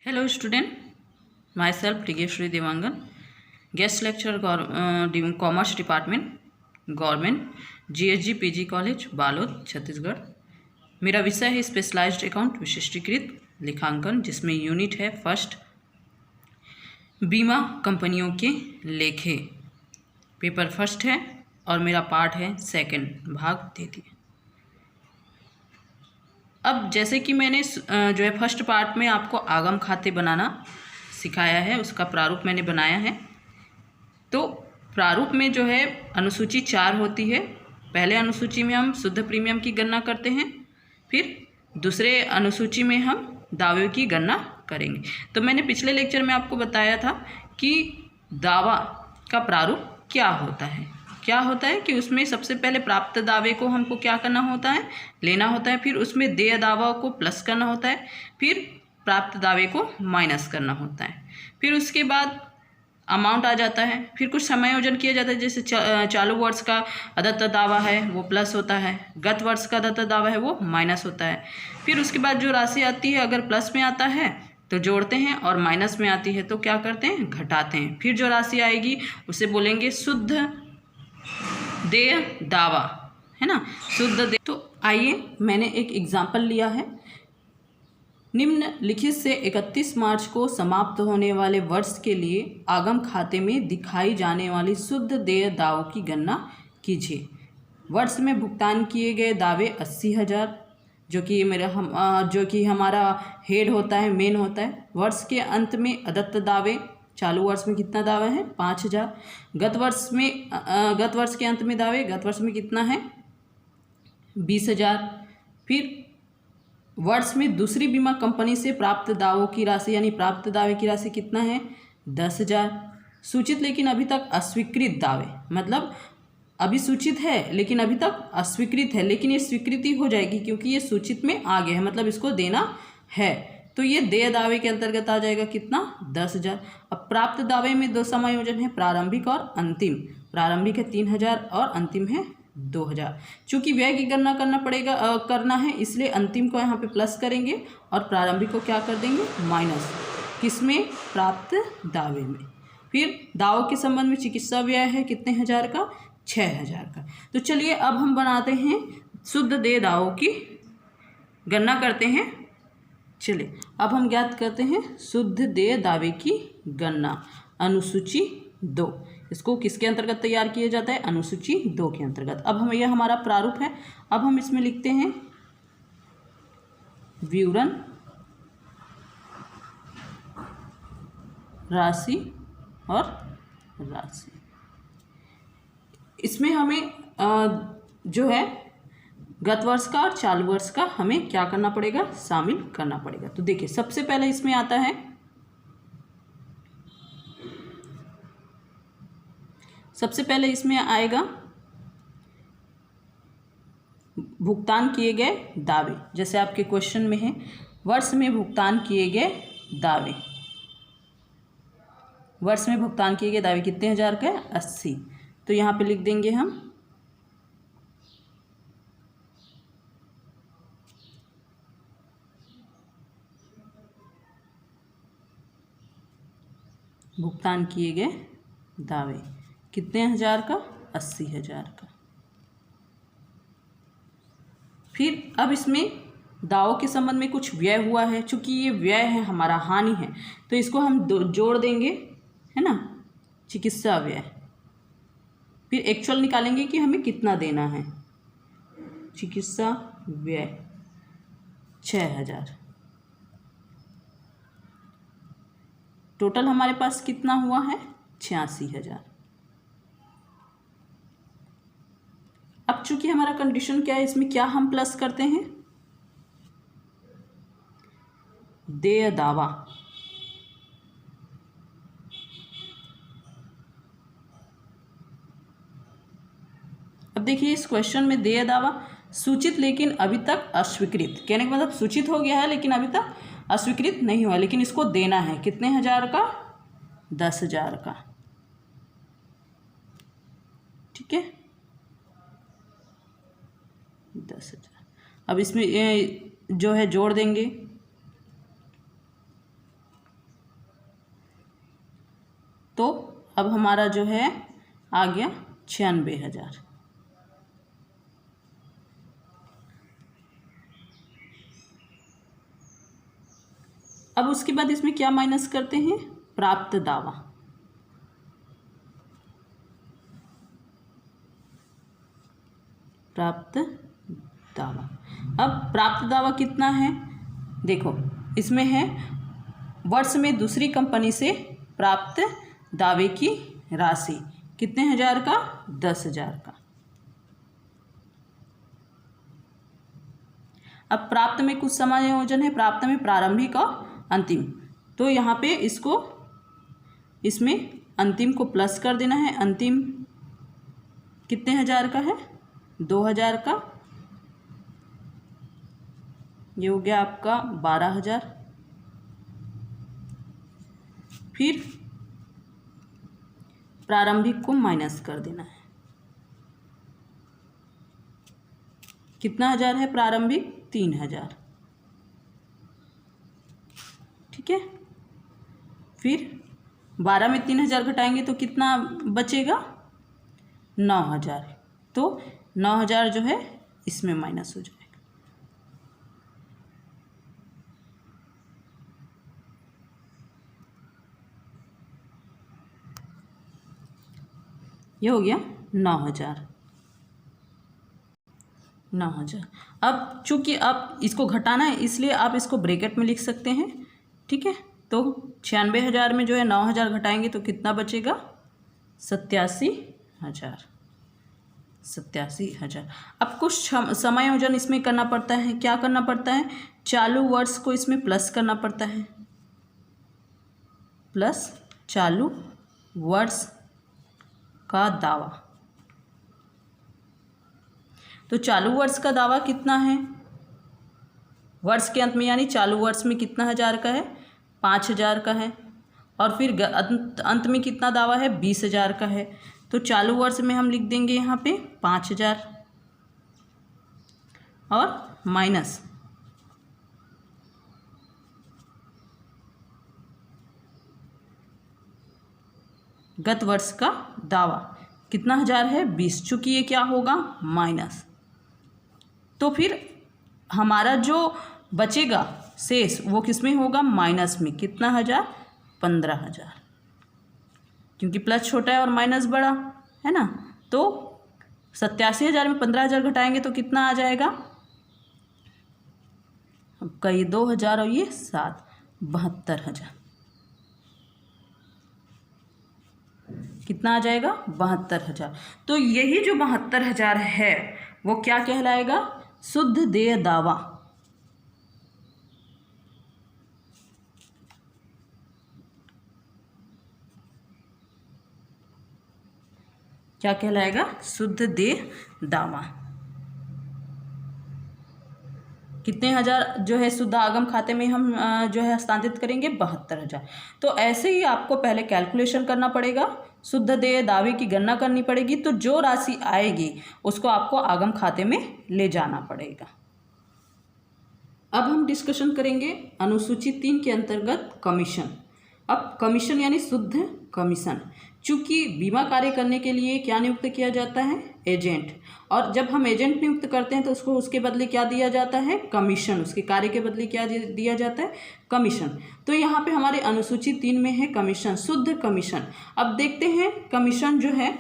Hello student, myself Tigeshri Devangan, guest lecturer Commerce Department, Government, GSG PG College, Balod, Chhattisgarh. मेरा विषय है specialised account विशिष्टीकृत लेखांकन, जिसमें यूनिट है फर्स्ट बीमा कंपनियों के लेखे। पेपर फर्स्ट है और मेरा पार्ट है सेकंड, भाग दे दिए। अब जैसे कि मैंने जो है फर्स्ट पार्ट में आपको आगम खाते बनाना सिखाया है, उसका प्रारूप मैंने बनाया है। तो प्रारूप में जो है अनुसूची 4 होती है। पहले अनुसूची में हम शुद्ध प्रीमियम की गणना करते हैं, फिर दूसरे अनुसूची में हम दावे की गणना करेंगे। तो मैंने पिछले लेक्चर में आपको बताया था कि दावा का प्रारूप क्या होता है। क्या होता है कि उसमें सबसे पहले प्राप्त दावे को हमको क्या करना होता है, लेना होता है, फिर उसमें देय दावा को प्लस करना होता है, फिर प्राप्त दावे को माइनस करना होता है, फिर उसके बाद अमाउंट आ जाता है, फिर कुछ समायोजन किया जाता है। जैसे चालू वर्ष का अदत्त दावा है वो प्लस होता है, गत वर्ष का अदत्त दावा है वो माइनस होता है। फिर उसके बाद जो राशि आती है अगर प्लस में आता है तो जोड़ते हैं, और माइनस में आती है तो क्या करते हैं, घटाते हैं। फिर जो राशि आएगी उसे बोलेंगे शुद्ध देय दावा, है ना, शुद्ध देय। तो आइए मैंने एक एग्जाम्पल लिया है। निम्नलिखित से 31 मार्च को समाप्त होने वाले वर्ष के लिए आगम खाते में दिखाई जाने वाली शुद्ध देय दावों की गणना कीजिए। वर्ष में भुगतान किए गए दावे 80,000, जो कि हमारा हेड होता है, मेन होता है। वर्ष के अंत में अदत्त दावे, चालू वर्ष में कितना दावा है, 5,000। गत वर्ष के अंत में दावे, गत वर्ष में कितना है, 20,000। फिर वर्ष में दूसरी बीमा कंपनी से प्राप्त दावों की राशि यानी प्राप्त दावे की राशि कितना है, 10,000। सूचित लेकिन अभी तक अस्वीकृत दावे, मतलब अभी सूचित है लेकिन अभी तक अस्वीकृत है, लेकिन ये स्वीकृति हो जाएगी क्योंकि ये सूचित में आ गया है, मतलब इसको देना है, तो ये देय दावे के अंतर्गत आ जाएगा। कितना, 10,000। अब प्राप्त दावे में 2 समायोजन है, प्रारंभिक और अंतिम। प्रारंभिक है 3,000 और अंतिम है 2,000। चूंकि व्यय की गणना करना है, इसलिए अंतिम को यहाँ पे प्लस करेंगे और प्रारंभिक को क्या कर देंगे, माइनस। किसमें, प्राप्त दावे में। फिर दावों के संबंध में चिकित्सा व्यय है कितने हज़ार का, 6,000 का। तो चलिए अब हम बनाते हैं शुद्ध देय दावों की गणना करते हैं। चलिए अब हम ज्ञात करते हैं शुद्ध देय दावे की गणना। अनुसूची 2, इसको किसके अंतर्गत तैयार किया जाता है, अनुसूची 2 के अंतर्गत। अब यह हमारा प्रारूप है। अब हम इसमें लिखते हैं विवरण, राशि और राशि। इसमें हमें जो है गत वर्ष का और चालू वर्ष का हमें क्या करना पड़ेगा, शामिल करना पड़ेगा। तो देखिए सबसे पहले इसमें आता है, सबसे पहले इसमें आएगा भुगतान किए गए दावे। जैसे आपके क्वेश्चन में है वर्ष में भुगतान किए गए दावे, वर्ष में भुगतान किए गए दावे कितने हज़ार का है, 80। तो यहाँ पे लिख देंगे हम भुगतान किए गए दावे कितने हज़ार का, 80,000 का। फिर अब इसमें दावों के संबंध में कुछ व्यय हुआ है, चूंकि ये व्यय है हमारा, हानि है, तो इसको हम जोड़ देंगे, है ना, चिकित्सा व्यय। फिर एक्चुअल निकालेंगे कि हमें कितना देना है, चिकित्सा व्यय 6,000। टोटल हमारे पास कितना हुआ है, 86,000। अब चूंकि हमारा कंडीशन क्या है, इसमें क्या हम प्लस करते हैं, देय दावा। अब देखिए इस क्वेश्चन में देय दावा सूचित लेकिन अभी तक अस्वीकृत, कहने का मतलब सूचित हो गया है लेकिन अभी तक अस्वीकृत नहीं हुआ, लेकिन इसको देना है कितने हज़ार का, 10,000 का। ठीक है, 10,000। अब इसमें जो है जोड़ देंगे, तो अब हमारा जो है आ गया 96,000। अब उसके बाद इसमें क्या माइनस करते हैं, प्राप्त दावा। प्राप्त दावा, अब प्राप्त दावा कितना है, देखो इसमें है वर्ष में दूसरी कंपनी से प्राप्त दावे की राशि कितने हजार का, 10,000 का। अब प्राप्त में कुछ समायोजन है, प्राप्त में प्रारंभिक और अंतिम, तो यहाँ पे इसको इसमें अंतिम को प्लस कर देना है। अंतिम कितने हजार का है, 2,000 का, ये हो गया आपका 12,000। फिर प्रारंभिक को माइनस कर देना है, कितना हजार है प्रारंभिक, 3,000, ठीक है। फिर 12 में 3,000 घटाएंगे तो कितना बचेगा, 9,000, तो 9,000 जो है इसमें माइनस हो जाएगा। ये हो गया 9,000। अब चूंकि अब इसको घटाना है इसलिए आप इसको ब्रैकेट में लिख सकते हैं, ठीक है। तो 96,000 में जो है 9,000 घटाएंगे तो कितना बचेगा, 87,000। अब कुछ समायोजन इसमें करना पड़ता है, क्या करना पड़ता है, चालू वर्ष को इसमें प्लस करना पड़ता है, प्लस चालू वर्ष का दावा। तो चालू वर्ष का दावा कितना है, वर्ष के अंत में यानी चालू वर्ष में कितना हजार का है, 5,000 का है। और फिर अंत में कितना दावा है, 20,000 का है। तो चालू वर्ष में हम लिख देंगे यहाँ पे 5,000 और माइनस गत वर्ष का दावा कितना हजार है, 20, चूंकि ये क्या होगा माइनस। तो फिर हमारा जो बचेगा शेष वो किस में होगा, माइनस में, कितना हजार, 15,000, क्योंकि प्लस छोटा है और माइनस बड़ा है ना। तो 87,000 में 15,000 घटाएंगे तो कितना आ जाएगा, आपका ये 2,000 और ये 7, 72,000। कितना आ जाएगा, 72,000। तो यही जो 72,000 है वो क्या कहलाएगा, शुद्ध देय दावा। क्या कहलाएगा, शुद्ध देय दावा। कितने हजार जो है शुद्ध आगम खाते में हम जो है हस्तांतरित करेंगे, 72,000। तो ऐसे ही आपको पहले कैलकुलेशन करना पड़ेगा, शुद्ध देय दावे की गणना करनी पड़ेगी, तो जो राशि आएगी उसको आपको आगम खाते में ले जाना पड़ेगा। अब हम डिस्कशन करेंगे अनुसूची 3 के अंतर्गत कमीशन। अब कमीशन यानी शुद्ध कमीशन, चूंकि बीमा कार्य करने के लिए क्या नियुक्त किया जाता है, एजेंट। और जब हम एजेंट नियुक्त करते हैं तो उसको उसके बदले क्या दिया जाता है, कमीशन। उसके कार्य के बदले क्या दिया जाता है, कमीशन। तो यहाँ पे हमारे अनुसूची 3 में है कमीशन, शुद्ध कमीशन। अब देखते हैं कमीशन जो है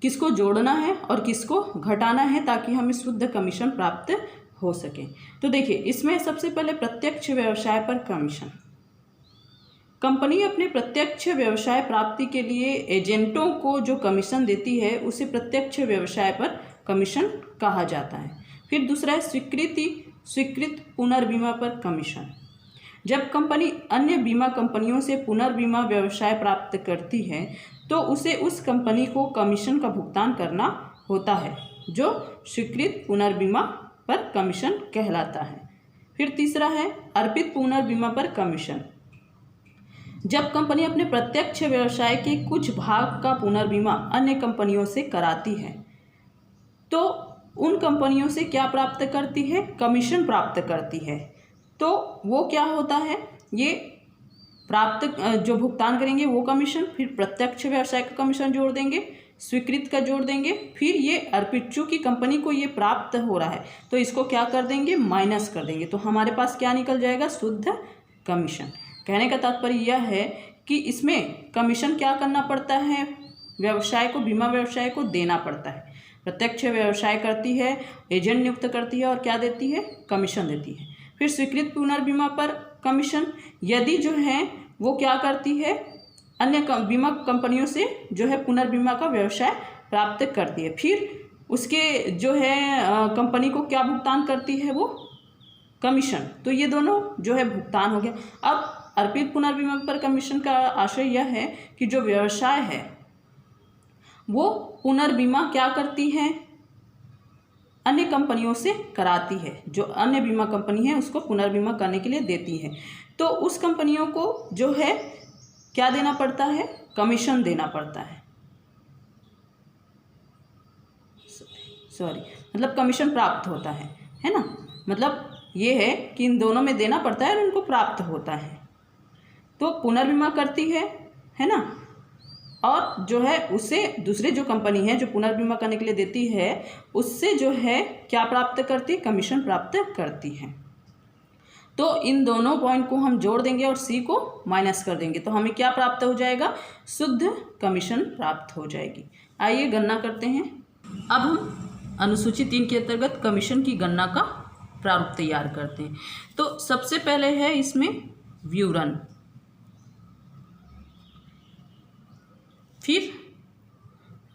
किसको जोड़ना है और किसको घटाना है ताकि हमें शुद्ध कमीशन प्राप्त हो सके। तो देखिए इसमें सबसे पहले प्रत्यक्ष व्यवसाय पर कमीशन। कंपनी अपने प्रत्यक्ष व्यवसाय प्राप्ति के लिए एजेंटों को जो कमीशन देती है उसे प्रत्यक्ष व्यवसाय पर कमीशन कहा जाता है। फिर दूसरा है स्वीकृत पुनर्बीमा पर कमीशन। जब कंपनी अन्य बीमा कंपनियों से पुनर्बीमा व्यवसाय प्राप्त करती है तो उसे उस कंपनी को कमीशन का भुगतान करना होता है, जो स्वीकृत पुनर्बीमा पर कमीशन कहलाता है। फिर तीसरा है अर्पित पुनर्बीमा पर कमीशन। जब कंपनी अपने प्रत्यक्ष व्यवसाय के कुछ भाग का पुनर्बीमा अन्य कंपनियों से कराती है तो उन कंपनियों से क्या प्राप्त करती है, कमीशन प्राप्त करती है। तो वो क्या होता है, ये प्राप्त जो भुगतान करेंगे वो कमीशन, फिर प्रत्यक्ष व्यवसाय का कमीशन जोड़ देंगे, स्वीकृत का जोड़ देंगे, फिर ये अर्पित, चूंकि कंपनी को ये प्राप्त हो रहा है तो इसको क्या कर देंगे, माइनस कर देंगे। तो हमारे पास क्या निकल जाएगा, शुद्ध कमीशन। कहने का तात्पर्य यह है कि इसमें कमीशन क्या करना पड़ता है, व्यवसाय को, बीमा व्यवसाय को देना पड़ता है। प्रत्यक्ष व्यवसाय करती है, एजेंट नियुक्त करती है और क्या देती है, कमीशन देती है। फिर स्वीकृत पुनर्बीमा पर कमीशन, यदि जो है वो क्या करती है, अन्य बीमा कंपनियों से जो है पुनर्बीमा का व्यवसाय प्राप्त करती है। फिर उसके जो है कंपनी को क्या भुगतान करती है, वो कमीशन। तो ये दोनों जो है भुगतान हो गया। अब अर्पित पुनर्बीमा पर कमीशन का आशय यह है कि जो व्यवसाय है वो पुनर्बीमा क्या करती है, अन्य कंपनियों से कराती है। जो अन्य बीमा कंपनी है उसको पुनर्बीमा करने के लिए देती है, तो उस कंपनियों को जो है क्या देना पड़ता है, कमीशन देना पड़ता है। मतलब कमीशन प्राप्त होता है ना। मतलब ये है कि इन दोनों में देना पड़ता है और उनको प्राप्त होता है। तो पुनर्बीमा करती है ना, और जो है उससे दूसरे जो कंपनी है जो पुनर्बीमा करने के लिए देती है उससे जो है क्या प्राप्त करती है, कमीशन प्राप्त करती है। तो इन दोनों पॉइंट को हम जोड़ देंगे और सी को माइनस कर देंगे तो हमें क्या प्राप्त हो जाएगा, शुद्ध कमीशन प्राप्त हो जाएगी। आइए गणना करते हैं। अब हम अनुसूची 3 के अंतर्गत कमीशन की गणना का प्रारूप तैयार करते हैं। तो सबसे पहले है इसमें विवरण, फिर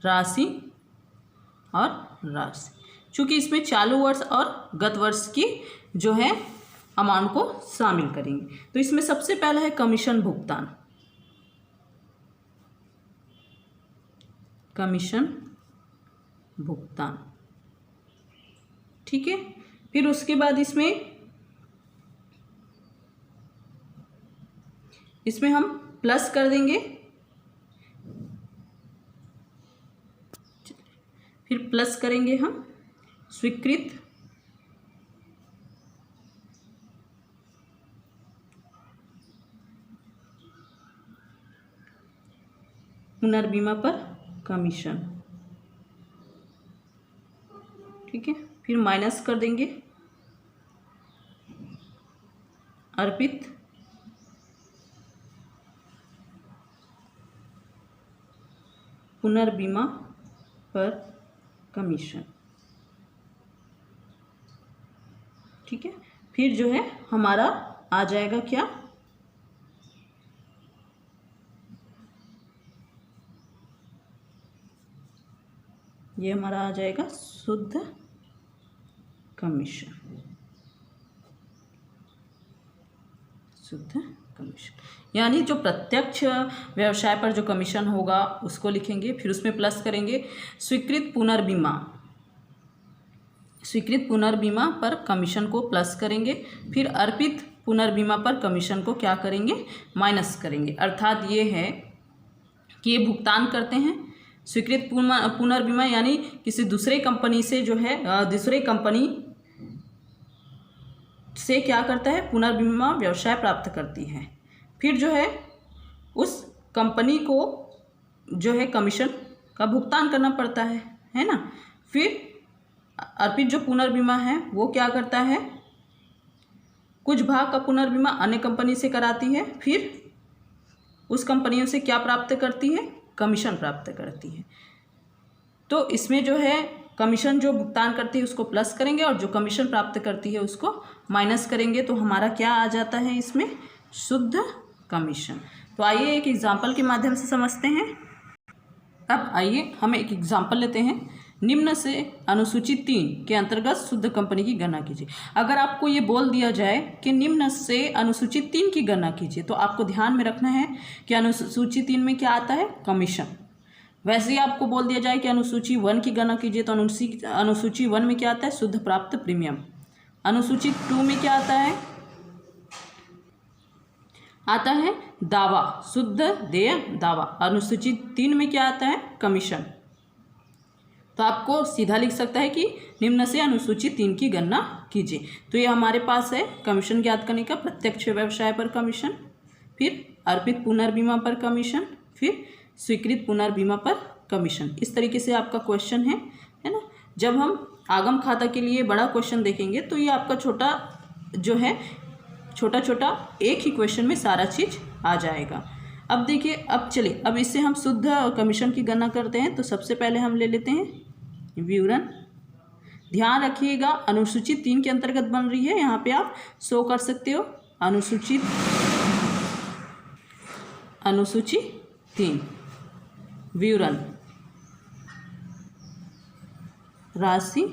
राशि और राशि। चूँकि इसमें चालू वर्ष और गत वर्ष की जो है अमाउंट को शामिल करेंगे। तो इसमें सबसे पहला है कमीशन भुगतान, कमीशन भुगतान, ठीक है। फिर उसके बाद इसमें हम प्लस कर देंगे, फिर प्लस करेंगे हम स्वीकृत पुनर्बीमा पर कमीशन, ठीक है। फिर माइनस कर देंगे अर्पित पुनर्बीमा पर कमीशन, ठीक है। फिर जो है हमारा आ जाएगा क्या, ये हमारा आ जाएगा शुद्ध कमीशन, शुद्ध कमीशन। यानी जो प्रत्यक्ष व्यवसाय पर जो कमीशन होगा उसको लिखेंगे, फिर उसमें प्लस करेंगे स्वीकृत पुनर्बीमा, स्वीकृत पुनर्बीमा पर कमीशन को प्लस करेंगे, फिर अर्पित पुनर्बीमा पर कमीशन को क्या करेंगे, माइनस करेंगे। अर्थात ये है कि ये भुगतान करते हैं स्वीकृत पुनर्बीमा यानी किसी दूसरे कंपनी से जो है दूसरे कंपनी से क्या करता है, पुनर्बीमा व्यवसाय प्राप्त करती है। फिर जो है उस कंपनी को जो है कमीशन का भुगतान करना पड़ता है ना। फिर अर्पित जो पुनर्बीमा है वो क्या करता है, कुछ भाग का पुनर्बीमा अन्य कंपनी से कराती है, फिर उस कंपनियों से क्या प्राप्त करती है, कमीशन प्राप्त करती है। तो इसमें जो है कमीशन जो भुगतान करती है उसको प्लस करेंगे और जो कमीशन प्राप्त करती है उसको माइनस करेंगे, तो हमारा क्या आ जाता है इसमें, शुद्ध कमीशन। तो आइए एक एग्जाम्पल के माध्यम से समझते हैं। अब आइए हम एक एग्जाम्पल लेते हैं। निम्न से अनुसूची 3 के अंतर्गत शुद्ध कंपनी की गणना कीजिए। अगर आपको ये बोल दिया जाए कि निम्न से अनुसूची 3 की गणना कीजिए तो आपको ध्यान में रखना है कि अनुसूची 3 में क्या आता है, कमीशन। वैसे ही आपको बोल दिया जाए कि अनुसूची 1 की गणना कीजिए तो अनुसूची 1 में क्या आता है, शुद्ध प्राप्त प्रीमियम। अनुसूची 2 में क्या आता है दावा, शुद्ध देय दावा। अनुसूची 3 में क्या आता है, कमीशन। तो आपको सीधा लिख सकता है कि निम्न से अनुसूची 3 की गणना कीजिए। तो ये हमारे पास है कमीशन ज्ञात करने का, प्रत्यक्ष व्यवसाय पर कमीशन, फिर अर्पित पुनर्बीमा पर कमीशन, फिर स्वीकृत पुनर्बीमा पर कमीशन। इस तरीके से आपका क्वेश्चन है ना। जब हम आगम खाता के लिए बड़ा क्वेश्चन देखेंगे तो ये आपका छोटा जो है छोटा छोटा एक ही क्वेश्चन में सारा चीज़ आ जाएगा। अब देखिए, अब चलिए अब इससे हम शुद्ध कमीशन की गणना करते हैं। तो सबसे पहले हम ले लेते हैं विवरण। ध्यान रखिएगा अनुसूची 3 के अंतर्गत बन रही है, यहाँ पे आप शो कर सकते हो अनुसूची 3 विवरण राशि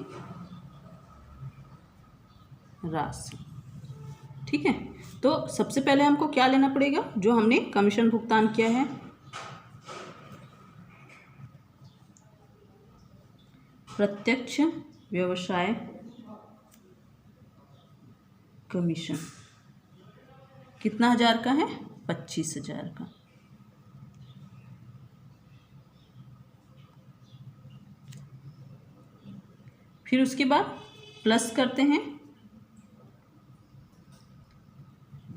ठीक है। तो सबसे पहले हमको क्या लेना पड़ेगा, जो हमने कमीशन भुगतान किया है, प्रत्यक्ष व्यवसाय कमीशन कितना हजार का है, 25,000 का। फिर उसके बाद प्लस करते हैं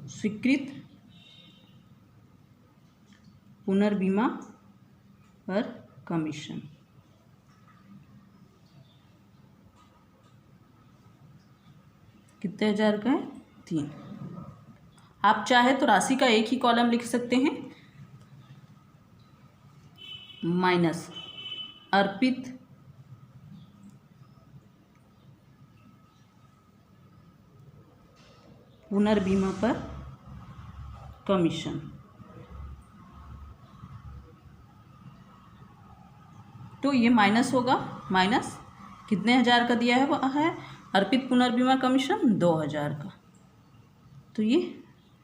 स्वीकृत पुनर्बीमा पर कमीशन, कितने हजार का है, 3। आप चाहे तो राशि का एक ही कॉलम लिख सकते हैं, माइनस अर्पित पुनर्बीमा पर कमीशन। तो ये माइनस होगा, माइनस कितने हजार का दिया है वो है अर्पित पुनर्बीमा कमीशन 2,000 का, तो ये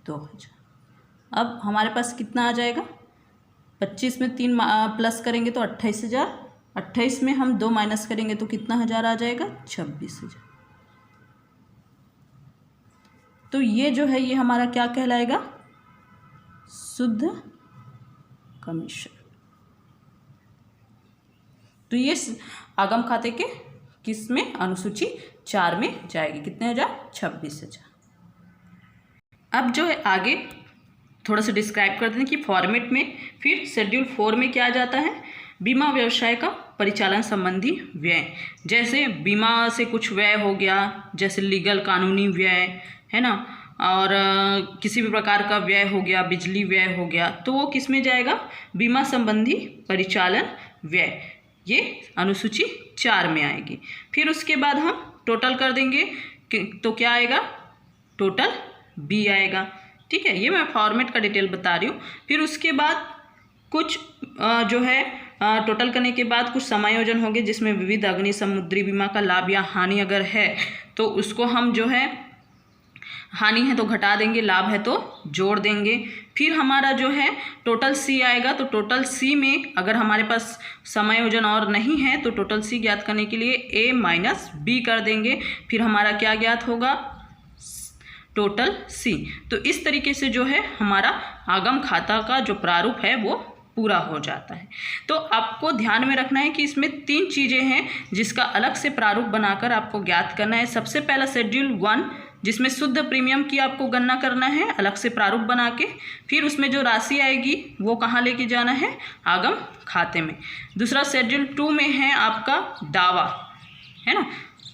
2,000। अब हमारे पास कितना आ जाएगा, 25 में 3 प्लस करेंगे तो 28,000, 28 में हम 2 माइनस करेंगे तो कितना हजार आ जाएगा, 26,000। तो ये जो है ये हमारा क्या कहलाएगा, शुद्ध कमीशन। तो ये आगम खाते के किस में, अनुसूची 4 में जाएगी, कितने हजार, 26,000। अब जो है आगे थोड़ा सा डिस्क्राइब करते हैं कि फॉर्मेट में फिर शेड्यूल 4 में क्या जाता है, बीमा व्यवसाय का परिचालन संबंधी व्यय। जैसे बीमा से कुछ व्यय हो गया, जैसे लीगल कानूनी व्यय है ना, और किसी भी प्रकार का व्यय हो गया, बिजली व्यय हो गया, तो वो किस में जाएगा, बीमा संबंधी परिचालन व्यय, ये अनुसूची 4 में आएगी। फिर उसके बाद हम टोटल कर देंगे तो क्या आएगा, टोटल बी आएगा। ठीक है, ये मैं फॉर्मेट का डिटेल बता रही हूँ। फिर उसके बाद कुछ जो है टोटल करने के बाद कुछ समायोजन होंगे, जिसमें विविध अग्नि समुद्री बीमा का लाभ या हानि अगर है तो उसको हम जो है, हानि है तो घटा देंगे, लाभ है तो जोड़ देंगे। फिर हमारा जो है टोटल सी आएगा, तो टोटल सी में अगर हमारे पास समायोजन और नहीं है तो टोटल सी ज्ञात करने के लिए ए माइनस बी कर देंगे, फिर हमारा क्या ज्ञात होगा, टोटल सी। तो इस तरीके से जो है हमारा आगम खाता का जो प्रारूप है वो पूरा हो जाता है। तो आपको ध्यान में रखना है कि इसमें 3 चीज़ें हैं जिसका अलग से प्रारूप बनाकर आपको ज्ञात करना है। सबसे पहला शेड्यूल 1, जिसमें शुद्ध प्रीमियम की आपको गणना करना है अलग से प्रारूप बना के। फिर उसमें जो राशि आएगी वो कहाँ लेके जाना है, आगम खाते में। दूसरा शेड्यूल 2 में है आपका दावा, है ना।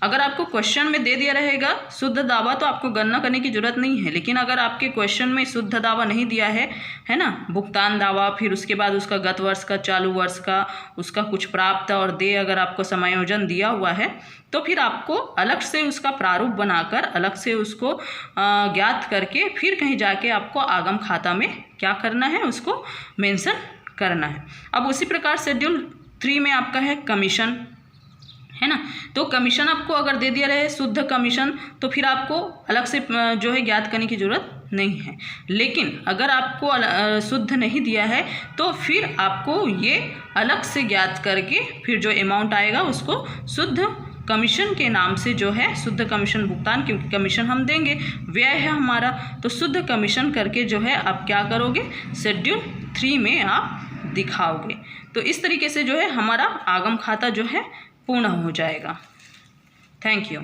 अगर आपको क्वेश्चन में दे दिया रहेगा शुद्ध दावा तो आपको गणना करने की जरूरत नहीं है, लेकिन अगर आपके क्वेश्चन में शुद्ध दावा नहीं दिया है ना, भुगतान दावा, फिर उसके बाद उसका गत वर्ष का, चालू वर्ष का, उसका कुछ प्राप्त और देय अगर आपको समायोजन दिया हुआ है तो फिर आपको अलग से उसका प्रारूप बनाकर अलग से उसको ज्ञात करके फिर कहीं जाके आपको आगम खाता में क्या करना है, उसको मेंशन करना है। अब उसी प्रकार शेड्यूल 3 में आपका है कमीशन, है ना। तो कमीशन आपको अगर दे दिया रहे शुद्ध कमीशन तो फिर आपको अलग से जो है ज्ञात करने की ज़रूरत नहीं है। लेकिन अगर आपको शुद्ध नहीं दिया है तो फिर आपको ये अलग से ज्ञात करके फिर जो अमाउंट आएगा उसको शुद्ध कमीशन के नाम से जो है शुद्ध कमीशन भुगतान, क्योंकि कमीशन हम देंगे, व्यय है हमारा, तो शुद्ध कमीशन करके जो है आप क्या करोगे, शेड्यूल 3 में आप दिखाओगे। तो इस तरीके से जो है हमारा आगम खाता जो है पूर्ण हो जाएगा। Thank you.